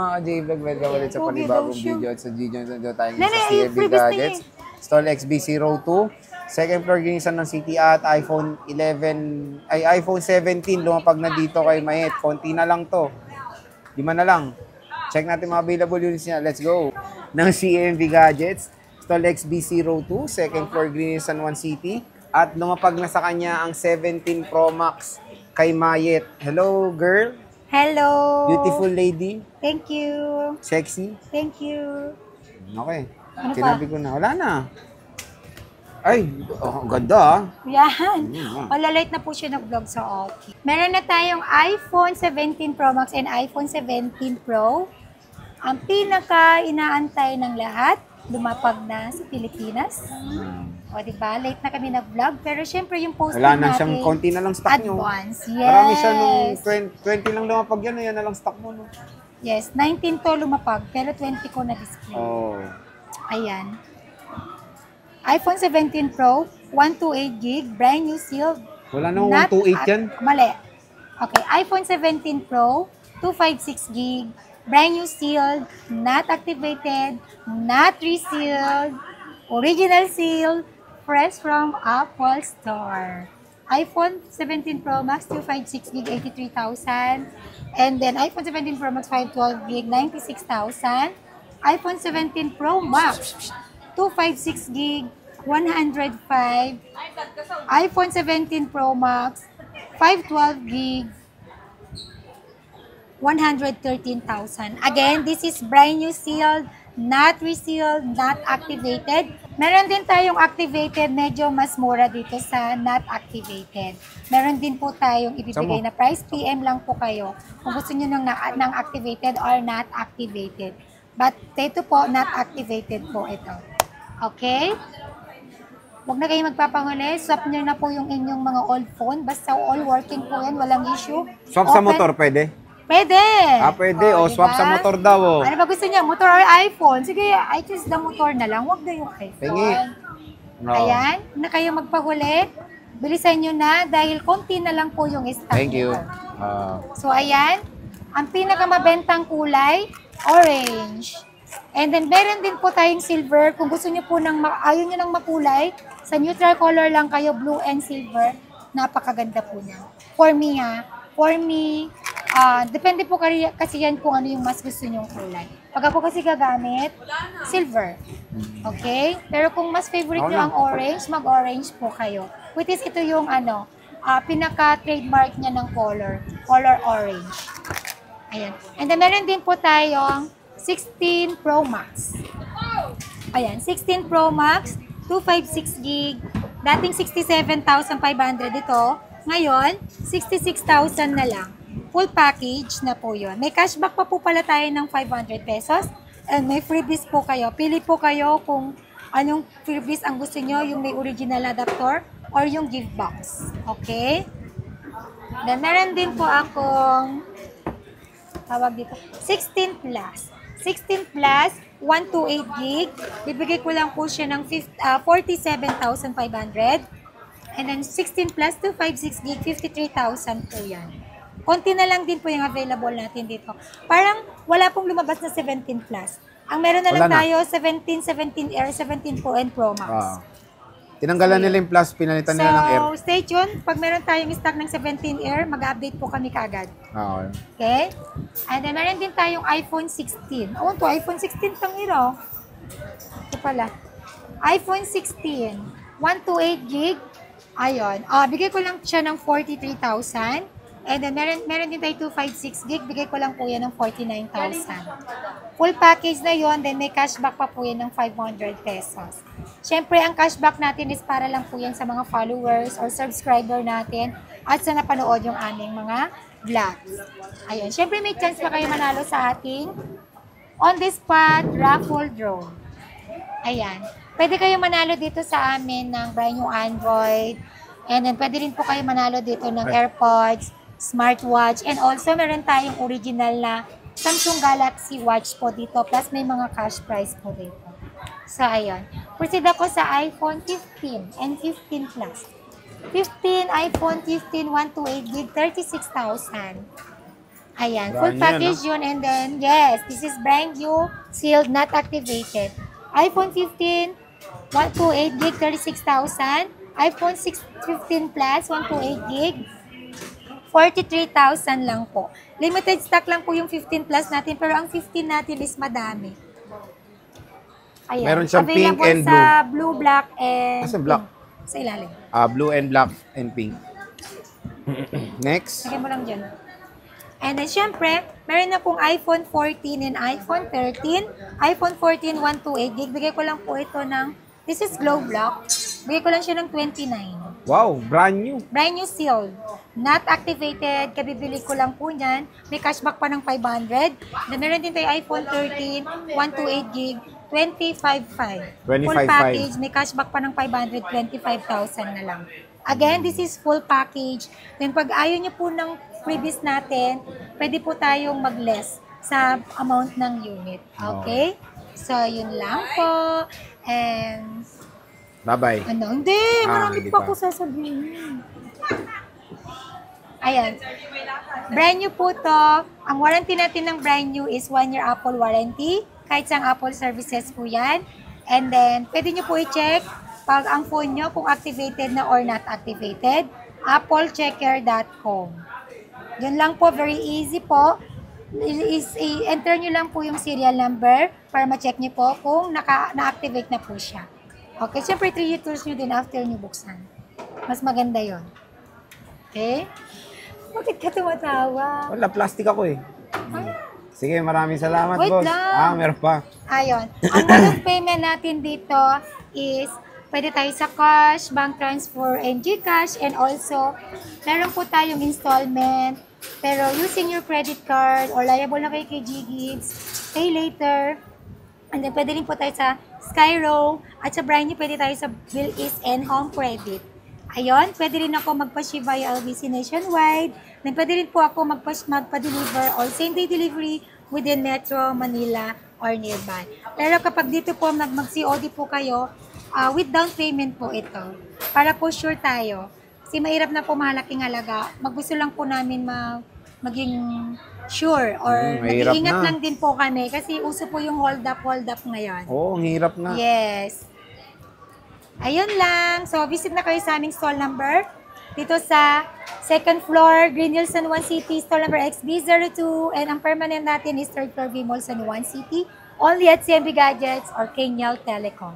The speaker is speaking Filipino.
mga ka-J-Vlog? Welcome ulit sa panibagong video at sa video na tayo sa Nene, CFB freebies na Gadgets. Stall XBC Row 2. Second floor, Ginisan ng City at iPhone 17 lumapag na dito kay Mayet. Konti na lang to. 5 na lang. Check natin mga available units niya. Let's go. Ng CMV Gadgets. Stall XBC Row 2. Second floor, Ginisan 1 City. At lumapag na sa kanya ang 17 Pro Max kay Mayet. Hello, girl. Hello. Beautiful lady. Thank you. Sexy. Thank you. Okay. Ano Sinabi ko na. Wala na. Ay, ang ganda ah. Yan. Malalate na po siya nag-vlog sa okay. Meron na tayong iPhone 17 Pro Max and iPhone 17 Pro. Ang pinaka-inaantay ng lahat, lumapag na sa Pilipinas. O, diba? Late na kami nag-vlog. Pero syempre yung posting Wala na natin, siyang konti na lang stock nyo. advance. Yes. Marami siya nung 20 lang lumapag yan. Ayan na lang stock mo. No? Yes, 19 to lumapag. Pero 20 ko na display. Oh. Ayan. iPhone 17 Pro, 128GB, brand new sealed. Wala nang 128 yan. Mali. Okay, iPhone 17 Pro, 256GB, brand new sealed, not activated, not resealed, original seal, fresh from Apple Store. iPhone 17 Pro Max, 256GB, 83,000. And then iPhone 17 Pro Max, 512GB, 96,000. iPhone 17 Pro Max, 256GB, 105. iPhone 17 Pro Max, 512GB, 113,000. Again, this is brand new sealed, not resealed, not activated. Meron din tayong activated, medyo mas mura dito sa not activated. Meron din po tayong ibibigay na price. PM lang po kayo kung gusto nyo ng activated or not activated. But ito po, not activated po ito. Okay? Huwag na kayo magpapanguli. Swap nyo na po yung inyong mga old phone. Basta all working po yan, walang issue. Swap sa motor, pwede? Pwede. Pwede. O, swap sa motor daw. Ano ba gusto niya? Motor or iPhone? Sige, I choose the motor na lang. Huwag na yung iPhone. Tingi. No. Ayan. Na kayo magpahuli. Bilisan nyo na dahil konti na lang po yung stock. Thank you. So, ayan. Ang pinakamabentang kulay, orange. And then, meron din po tayong silver. Kung gusto nyo po ayaw nyo ng makulay, sa neutral color lang kayo, blue and silver. Napakaganda po niya. For me, depende po kasi yan kung ano yung mas gusto nyong kulay. Pag ako kasi gagamit, silver. Okay? Pero kung mas favorite nyo ang orange, mag-orange po kayo. Which is ito yung pinaka-trademark niya ng color orange. Ayan. And then meron din po tayong 16 Pro Max. Ayan, 16 Pro Max, 256GB. Dating 67,500 ito. Ngayon, 66,000 na lang. Full package na po yun. May cashback pa po pala tayo ng 500 pesos. And may freebies po kayo. Pili po kayo kung anong freebies ang gusto nyo. Yung may original adapter or yung gift box. Okay? Then, meron din po akong tawag dito, 16 Plus. 16 Plus, 128GB. Bibigay ko lang po siya ng 47,500. And then 16 Plus, 256GB, 53,000 po yan. Konti na lang din po yung available natin dito. Parang wala pong lumabas na 17 Plus. Ang meron na lang tayo, 17, 17 Air, 17 Pro and Pro Max. Tinanggalan nila yung Plus, pinalitan nila ng Air. So, stay tuned. Pag meron tayong stock ng 17 Air, mag-update po kami kaagad. Okay? And then, meron din tayong iPhone 16. Oh, ito, iPhone 16 pang iro. Ito pala. iPhone 16. 128GB. Ayun. Bigay ko lang siya ng 43,000. And then, meron din tayo 256GB. Bigay ko lang po yan ng 49,000. Full package na yon. Then, may cashback pa po yan ng 500 pesos. Siyempre, ang cashback natin is para lang po yan sa mga followers or subscriber natin at sa napanood yung aming mga vlogs. Ayun. Siyempre, may chance pa kayo manalo sa ating on-the-spot raffle draw. Ayan. Pwede kayo manalo dito sa amin ng brand new Android. And then, pwede rin po kayo manalo dito ng AirPods, smartwatch, and also meron tayong original na Samsung Galaxy Watch po dito. Plus, may mga cash prize po dito. So, ayun. Proceed ako sa iPhone 15 and 15 Plus. 15, iPhone 15, 128GB, 36,000. Ayan, Brand full new, package yun. And then, yes, this is brand new, sealed, not activated. iPhone 15, 128 gig, 36,000. iPhone 15 Plus, 128 gig, 43,000 lang po. Limited stock lang po yung 15 Plus natin, pero ang 15 natin is madami. Ayan. Meron siyang pink Available and sa blue, black, and Asa black? pink. Sa ilalim. Blue and black and pink. Next. Lagyan mo lang dyan. And then, syempre, meron na pong iPhone 14 and iPhone 13. iPhone 14, 128 gig. Bigay ko lang po ito ng, this is glow block. Bigay ko lang siya ng 29. Wow, brand new. Brand new sealed. Not activated. Kabibili ko lang po niyan. May cashback pa ng 500. Then, meron din tayo iPhone 13, 128 gig, 25,500. Full 25,500. package. May cashback pa ng 500, 25,000 na lang. Again, this is full package. Then, pag ayaw niyo po ng previous natin, pwede po tayong mag-less sa amount ng unit. Okay? So, yun lang po. And, Bye-bye. ano? Hindi, marami hindi pa pa. ako sasabihin. Ayan. Brand new po to. Ang warranty natin ng brand new is 1 year Apple warranty. Kahit sa Apple services po yan. And then, pwede nyo po i-check pag ang phone nyo kung activated na or not activated. applechecker.com. Yun lang po, very easy po. I-enter nyo lang po yung serial number para ma-check nyo po kung na-activate na po siya. Okay, syempre 3 years nyo din after nyo buksan. Mas maganda yon. Okay? Bakit ka tumatawa? Wala, plastic ako eh. Sige, maraming salamat, Wait boss. lang. Meron pa. Ayun. Ang mode of payment natin dito is pwede tayo sa cash, bank transfer, and GCash. And also, meron po tayong installment. Pero using your credit card or liable na kayo kay G-Gigs, pay later. And then, pwede rin po tayo sa Skyro. At sa brand new, pwede tayo sa Bill East and Home Credit. Ayun, pwede rin ako magpa-ship via LBC nationwide. Then, pwede rin po ako magpa-deliver or same-day delivery within Metro, Manila, or nearby. Pero kapag dito po mag-COD po kayo, with down payment po ito. Para po sure tayo. Kasi mahirap na po malaking halaga. Maggusto lang po namin maging sure or mahirap nag-iingat na. lang din po kami kasi uso po yung hold up ngayon. Oo, ang hirap na. Yes. Ayun lang. So, visit na kayo sa aming stall number. Dito sa second floor, Green Hills San Juan City, stall number XB02. And ang permanent natin is third floor V Mall San Juan City. Only at CMB Gadgets or Kenyal Telecom.